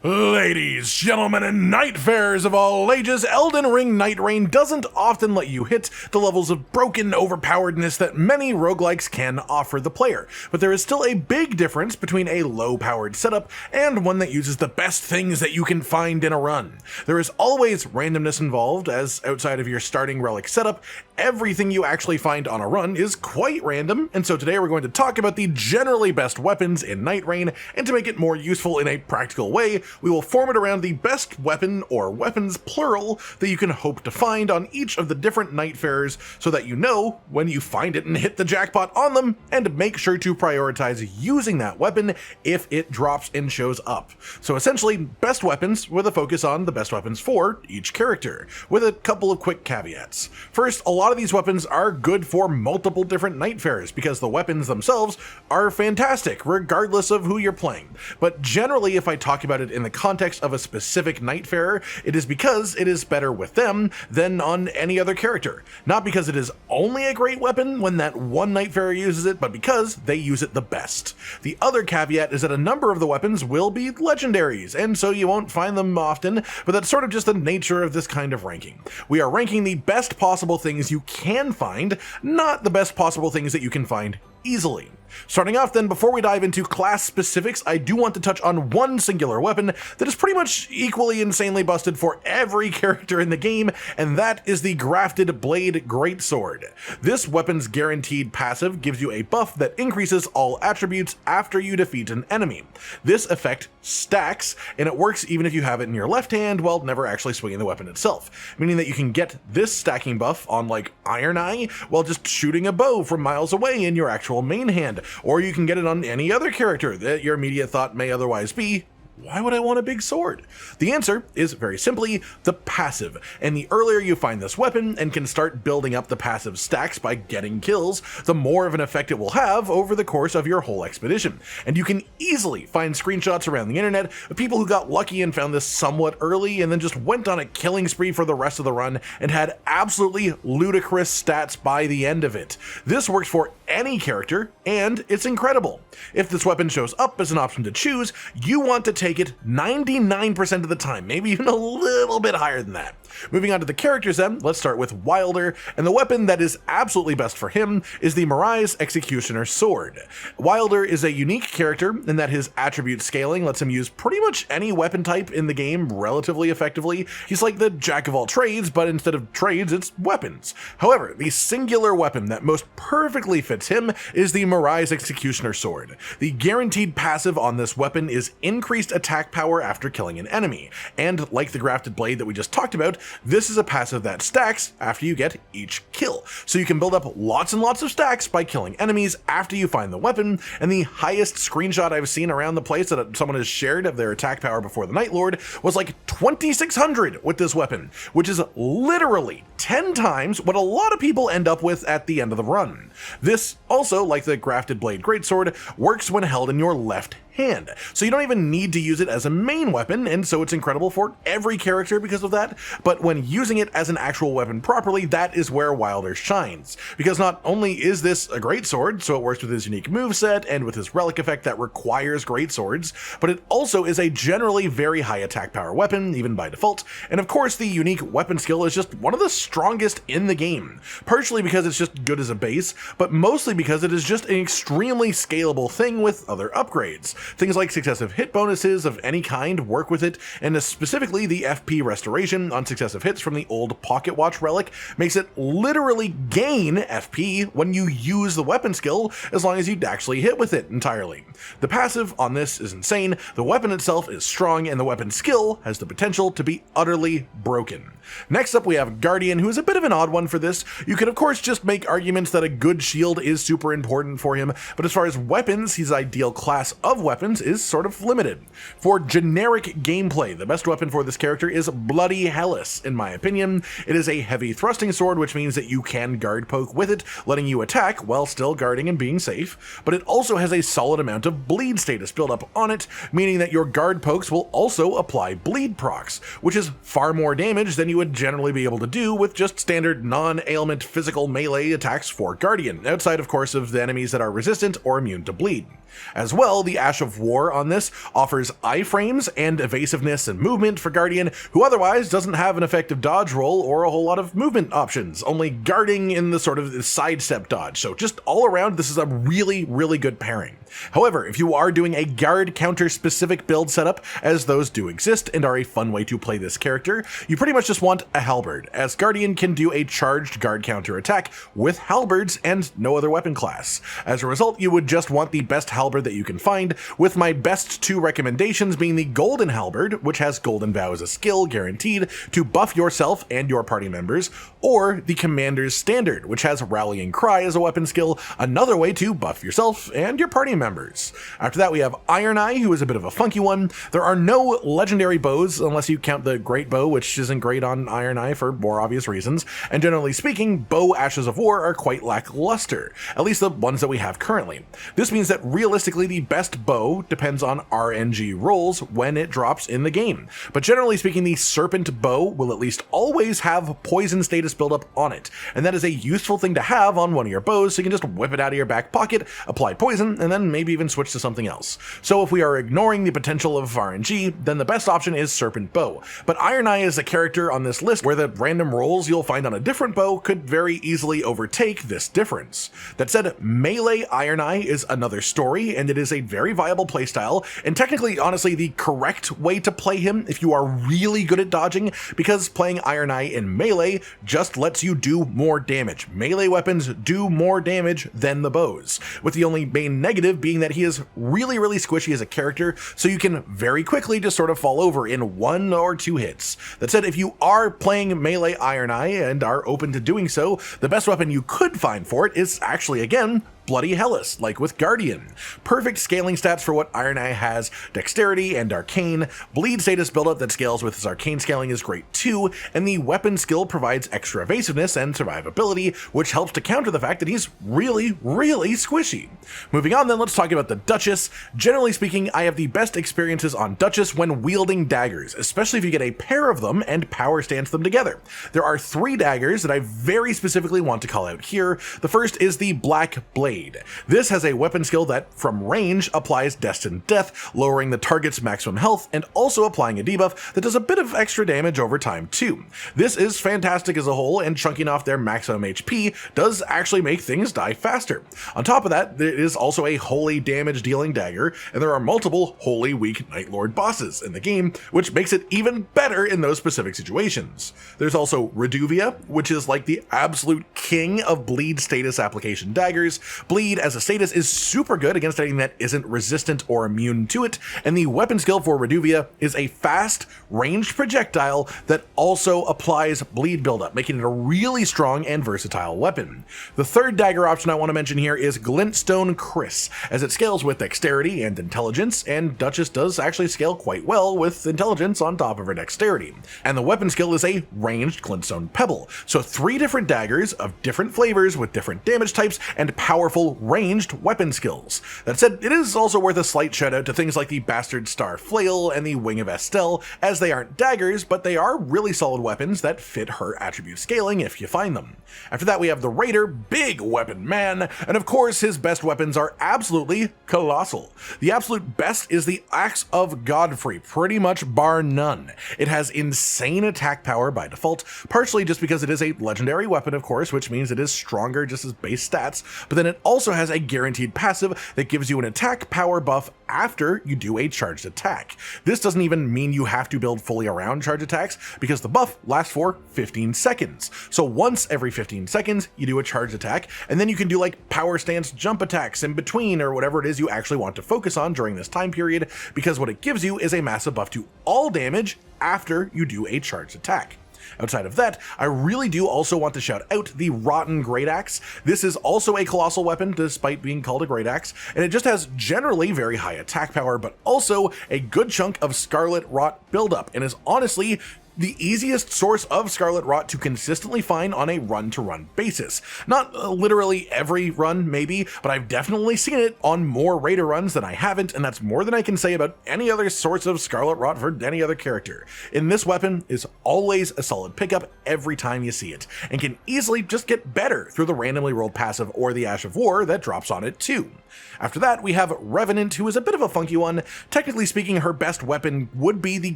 Ladies, gentlemen, and Nightfarers of all ages, Elden Ring Nightreign doesn't often let you hit the levels of broken overpoweredness that many roguelikes can offer the player, but there is still a big difference between a low-powered setup and one that uses the best things that you can find in a run. There is always randomness involved, as outside of your starting relic setup, everything you actually find on a run is quite random, and so today we're going to talk about the generally best weapons in Nightreign, and to make it more useful in a practical way, we will form it around the best weapon, or weapons plural, that you can hope to find on each of the different Nightfarers so that you know when you find it and hit the jackpot on them, and make sure to prioritize using that weapon if it drops and shows up. So essentially, best weapons with a focus on the best weapons for each character, with a couple of quick caveats. First, a lot of these weapons are good for multiple different Nightfarers because the weapons themselves are fantastic regardless of who you're playing. But generally, if I talk about it in the context of a specific Nightfarer, it is because it is better with them than on any other character. Not because it is only a great weapon when that one Nightfarer uses it, but because they use it the best. The other caveat is that a number of the weapons will be legendaries, and so you won't find them often, but that's sort of just the nature of this kind of ranking. We are ranking the best possible things you can find, not the best possible things that you can find easily. Starting off then, before we dive into class specifics, I do want to touch on one singular weapon that is pretty much equally insanely busted for every character in the game, and that is the Grafted Blade Greatsword. This weapon's guaranteed passive gives you a buff that increases all attributes after you defeat an enemy. This effect stacks, and it works even if you have it in your left hand while never actually swinging the weapon itself, meaning that you can get this stacking buff on like Ironeye while just shooting a bow from miles away in your actual main hand. Or you can get it on any other character that your immediate thought may otherwise be, why would I want a big sword? The answer is very simply the passive, and the earlier you find this weapon and can start building up the passive stacks by getting kills, the more of an effect it will have over the course of your whole expedition. And you can easily find screenshots around the internet of people who got lucky and found this somewhat early and then just went on a killing spree for the rest of the run and had absolutely ludicrous stats by the end of it. This works for any character, and it's incredible. If this weapon shows up as an option to choose, you want to take it 99% of the time, maybe even a little bit higher than that. Moving on to the characters then, let's start with Wylder, and the weapon that is absolutely best for him is the Mirai's Executioner Sword. Wylder is a unique character in that his attribute scaling lets him use pretty much any weapon type in the game relatively effectively. He's like the jack of all trades, but instead of trades, it's weapons. However, the singular weapon that most perfectly fits him is the Mirai's Executioner Sword. The guaranteed passive on this weapon is increased attack power after killing an enemy, and like the Grafted Blade that we just talked about, this is a passive that stacks after you get each kill. So you can build up lots and lots of stacks by killing enemies after you find the weapon, and the highest screenshot I've seen around the place that someone has shared of their attack power before the Night Lord was like 2600 with this weapon, which is literally 10 times what a lot of people end up with at the end of the run. This also, like the Grafted Blade Greatsword, works when held in your left hand, so you don't even need to use it as a main weapon, and so it's incredible for every character because of that. But when using it as an actual weapon properly, that is where Wylder shines, because not only is this a great sword, so it works with his unique moveset and with his relic effect that requires great swords, but it also is a generally very high attack power weapon, even by default, and of course the unique weapon skill is just one of the strongest in the game, partially because it's just good as a base, but mostly because it is just an extremely scalable thing with other upgrades. Things like successive hit bonuses of any kind work with it, and specifically the FP restoration on successive hits from the old Pocket Watch relic makes it literally gain FP when you use the weapon skill, as long as you actually hit with it entirely. The passive on this is insane, the weapon itself is strong, and the weapon skill has the potential to be utterly broken. Next up we have Guardian, who is a bit of an odd one for this. You can of course just make arguments that a good shield is super important for him, but as far as weapons, his ideal class of weapons is sort of limited. For generic gameplay, the best weapon for this character is Bloody Hellas, in my opinion. It is a heavy thrusting sword, which means that you can guard poke with it, letting you attack while still guarding and being safe, but it also has a solid amount of bleed status built up on it, meaning that your guard pokes will also apply bleed procs, which is far more damage than you would generally be able to do with just standard non-ailment physical melee attacks for Guardian, outside of course of the enemies that are resistant or immune to bleed. As well, the Ash of War on this offers iframes and evasiveness and movement for Guardian, who otherwise doesn't have an effective dodge roll or a whole lot of movement options, only guarding in the sort of sidestep dodge. So just all around, this is a really, really good pairing. However, if you are doing a guard counter specific build setup, as those do exist and are a fun way to play this character, you pretty much just want a halberd, as Guardian can do a charged guard counter attack with halberds and no other weapon class. As a result, you would just want the best halberd that you can find, with my best two recommendations being the Golden Halberd, which has Golden Vow as a skill guaranteed to buff yourself and your party members, or the Commander's Standard, which has Rallying Cry as a weapon skill, another way to buff yourself and your party members. After that, we have Ironeye, who is a bit of a funky one. There are no legendary bows unless you count the Great Bow, which isn't great on Ironeye for more obvious reasons, and generally speaking, bow Ashes of War are quite lackluster, at least the ones that we have currently. This means that realistically the best bow depends on RNG rolls when it drops in the game, but generally speaking, the Serpent Bow will at least always have poison status buildup on it, and that is a useful thing to have on one of your bows, so you can just whip it out of your back pocket, apply poison, and then maybe even switch to something else. So if we are ignoring the potential of RNG, then the best option is Serpent Bow. But Ironeye is a character on this list where the random rolls you'll find on a different bow could very easily overtake this difference. That said, melee Ironeye is another story, and it is a very viable playstyle, and technically, honestly, the correct way to play him if you are really good at dodging, because playing Ironeye in melee just lets you do more damage. Melee weapons do more damage than the bows, with the only main negative being that he is really, really squishy as a character, so you can very quickly just sort of fall over in 1 or 2 hits. That said, if you are playing melee Ironeye and are open to doing so, the best weapon you could find for it is actually, again, Bloody Hellas, like with Guardian. Perfect scaling stats for what Ironeye has, dexterity and arcane, bleed status buildup that scales with his arcane scaling is great too, and the weapon skill provides extra evasiveness and survivability, which helps to counter the fact that he's really, really squishy. Moving on then, let's talk about the Duchess. Generally speaking, I have the best experiences on Duchess when wielding daggers, especially if you get a pair of them and power stance them together. There are 3 daggers that I very specifically want to call out here. The first is the Black Blade. This has a weapon skill that, from range, applies Destined Death, lowering the target's maximum health, and also applying a debuff that does a bit of extra damage over time too. This is fantastic as a whole, and chunking off their maximum HP does actually make things die faster. On top of that, there is also a holy damage dealing dagger, and there are multiple holy weak Night Lord bosses in the game, which makes it even better in those specific situations. There's also Reduvia, which is like the absolute king of bleed status application daggers. Bleed as a status is super good against anything that isn't resistant or immune to it, and the weapon skill for Reduvia is a fast, ranged projectile that also applies bleed buildup, making it a really strong and versatile weapon. The third dagger option I want to mention here is Glintstone Chris, as it scales with dexterity and intelligence, and Duchess does actually scale quite well with intelligence on top of her dexterity. And the weapon skill is a ranged Glintstone Pebble, so 3 different daggers of different flavors with different damage types and powerful ranged weapon skills. That said, it is also worth a slight shout out to things like the Bastard Star Flail and the Wing of Estelle, as they aren't daggers, but they are really solid weapons that fit her attribute scaling if you find them. After that, we have the Raider, big weapon man, and of course his best weapons are absolutely colossal. The absolute best is the Axe of Godfrey, pretty much bar none. It has insane attack power by default, partially just because it is a legendary weapon, of course, which means it is stronger just as base stats, but then it also has a guaranteed passive that gives you an attack power buff after you do a charged attack. This doesn't even mean you have to build fully around charge attacks, because the buff lasts for 15 seconds. So once every 15 seconds, you do a charged attack, and then you can do like power stance jump attacks in between, or whatever it is you actually want to focus on during this time period, because what it gives you is a massive buff to all damage after you do a charged attack. Outside of that, I really do also want to shout out the Rotten Great Axe. This is also a colossal weapon despite being called a Great Axe, and it just has generally very high attack power, but also a good chunk of Scarlet Rot buildup, and is honestly the easiest source of Scarlet Rot to consistently find on a run-to-run basis. Not literally every run, maybe, but I've definitely seen it on more Raider runs than I haven't, and that's more than I can say about any other source of Scarlet Rot for any other character. And this weapon is always a solid pickup every time you see it, and can easily just get better through the randomly rolled passive or the Ash of War that drops on it too. After that, we have Revenant, who is a bit of a funky one. Technically speaking, her best weapon would be the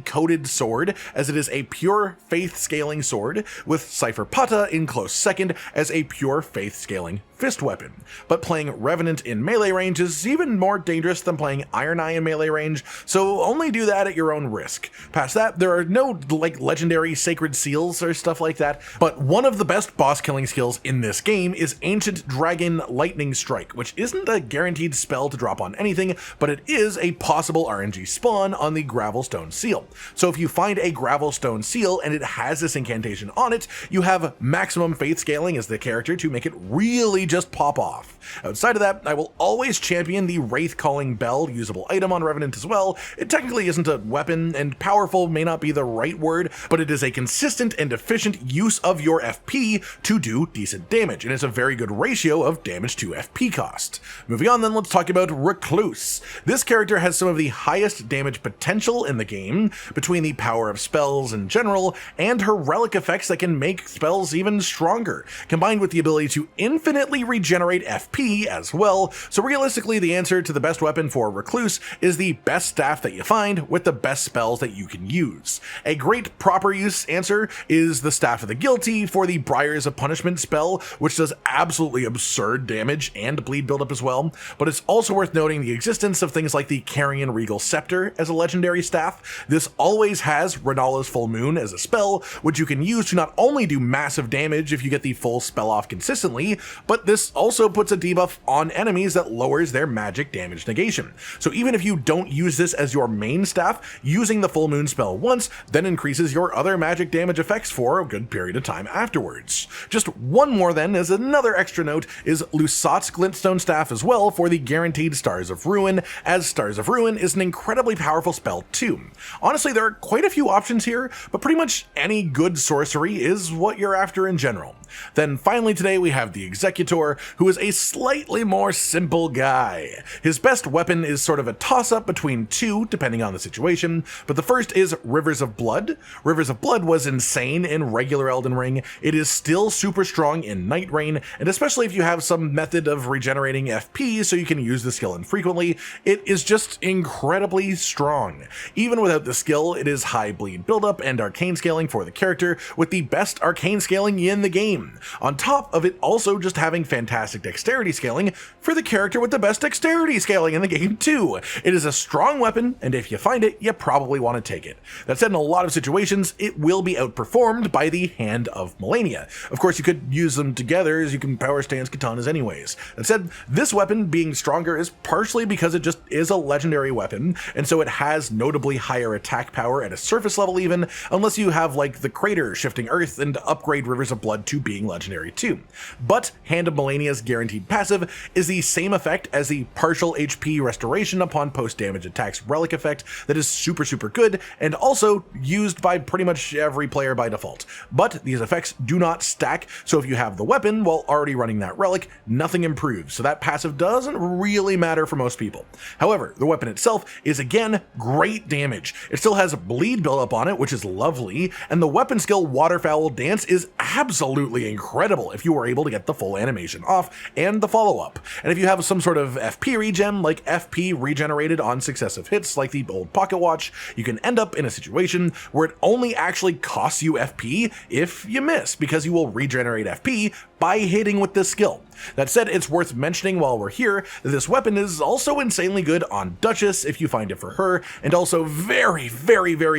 Coated Sword, as it is a pure faith scaling sword, with Cypher Pata in close second as a pure faith scaling fist weapon. But playing Revenant in melee range is even more dangerous than playing Ironeye in melee range, so only do that at your own risk. Past that, there are no legendary sacred seals or stuff like that, but one of the best boss killing skills in this game is Ancient Dragon Lightning Strike, which isn't a guaranteed spell to drop on anything, but it is a possible RNG spawn on the Gravelstone Seal. So if you find a Gravelstone Seal and it has this incantation on it, you have maximum faith scaling as the character to make it really just pop off. Outside of that, I will always champion the Wraith Calling Bell usable item on Revenant as well. It technically isn't a weapon, and powerful may not be the right word, but it is a consistent and efficient use of your FP to do decent damage, and it's a very good ratio of damage to FP cost. Moving on then, let's talk about Recluse. This character has some of the highest damage potential in the game, between the power of spells in general and her relic effects that can make spells even stronger, combined with the ability to infinitely regenerate FP as well. So realistically, the answer to the best weapon for Recluse is the best staff that you find with the best spells that you can use. A great proper use answer is the Staff of the Guilty for the Briars of Punishment spell, which does absolutely absurd damage and bleed buildup as well, but it's also worth noting the existence of things like the Carrion Regal Scepter as a legendary staff. This always has Renala's Full Moon as a spell, which you can use to not only do massive damage if you get the full spell off consistently, but this also puts a debuff on enemies that lowers their magic damage negation. So even if you don't use this as your main staff, using the Full Moon spell once then increases your other magic damage effects for a good period of time afterwards. Just one more then, as another extra note, is Lusat's Glintstone Staff as well for the guaranteed Stars of Ruin, as Stars of Ruin is an incredibly powerful spell too. Honestly, there are quite a few options here, but pretty much any good sorcery is what you're after in general. Then finally today we have the Executor, who is a slightly more simple guy. His best weapon is sort of a toss-up between two, depending on the situation, but the first is Rivers of Blood. Rivers of Blood was insane in regular Elden Ring. It is still super strong in Nightreign, and especially if you have some method of regenerating FP so you can use the skill infrequently, it is just incredibly strong. Even without the skill, it is high bleed buildup and arcane scaling for the character, with the best arcane scaling in the game. On top of it also just having fantastic dexterity scaling for the character with the best dexterity scaling in the game too. It is a strong weapon, and if you find it, you probably want to take it. That said, in a lot of situations, it will be outperformed by the Hand of Malenia. Of course, you could use them together as you can power stance katanas anyways. That said, this weapon being stronger is partially because it just is a legendary weapon, and so it has notably higher attack power at a surface level even, unless you have like the Crater Shifting Earth and upgrade Rivers of Blood to being legendary too. But Hand of Malenia's guaranteed passive is the same effect as the partial HP restoration upon post-damage attacks relic effect that is super good, and also used by pretty much every player by default. But these effects do not stack, so if you have the weapon while already running that relic, nothing improves, so that passive doesn't really matter for most people. However, the weapon itself is again great damage. It still has bleed buildup on it, which is lovely, and the weapon skill Waterfowl Dance is absolutely incredible if you were able to get the full animation off and the follow-up. And if you have some sort of FP regen, like FP regenerated on successive hits like the old pocket watch, you can end up in a situation where it only actually costs you FP if you miss, because you will regenerate FP by hitting with this skill. That said, it's worth mentioning while we're here that this weapon is also insanely good on Duchess if you find it for her, and also very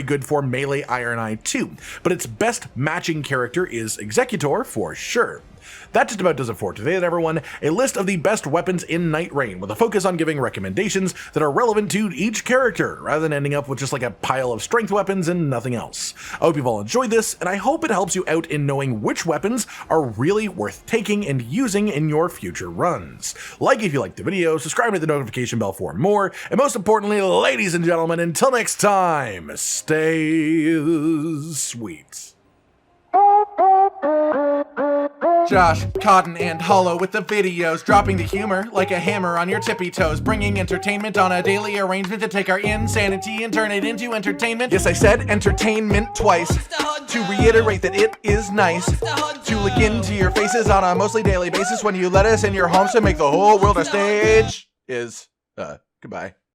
good for melee Ironeye too, but its best matching character is Executor for sure. That just about does it for today, everyone. A list of the best weapons in Nightreign, with a focus on giving recommendations that are relevant to each character, rather than ending up with just like a pile of strength weapons and nothing else. I hope you've all enjoyed this, and I hope it helps you out in knowing which weapons are really worth taking and using in your future runs. Like if you liked the video, subscribe to the notification bell for more, and most importantly, ladies and gentlemen, until next time, stay sweet. Josh, Cotton, and Hollow with the videos, dropping the humor like a hammer on your tippy toes, bringing entertainment on a daily arrangement to take our insanity and turn it into entertainment. Yes, I said entertainment twice, to reiterate that it is nice to look into your faces on a mostly daily basis when you let us in your homes to make the whole world a stage. Goodbye.